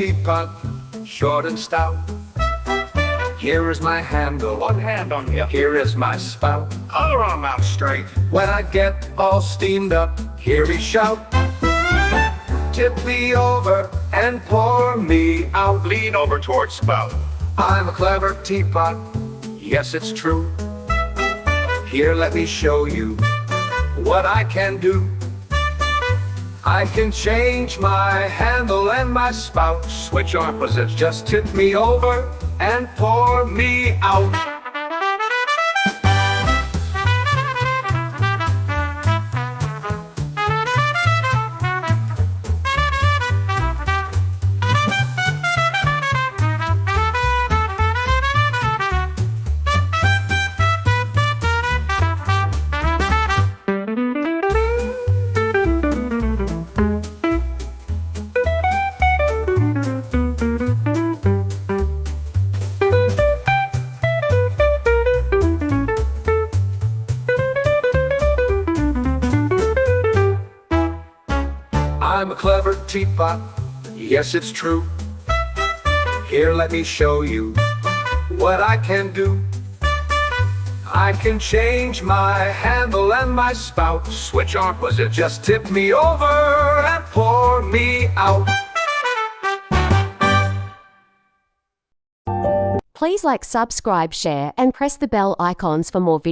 teapot, short and stout. Here is my handle, One hand on hip, here is my spout. other arm out straight. When I get all steamed up, hear me shout. Tip me over and pour me out. Lean over towards spout. I'm a clever teapot, yes it's true. Here let me show you what I can do. I can change my handle and my spout. Switch opposites. Just tip me over and pour me out. I'm a clever teapot, yes it's true. Here let me show you what I can do. I can change my handle and my spout. Switch opposites. Just tip me over and pour me out. Please like, subscribe, share, and press the bell icons for more videos.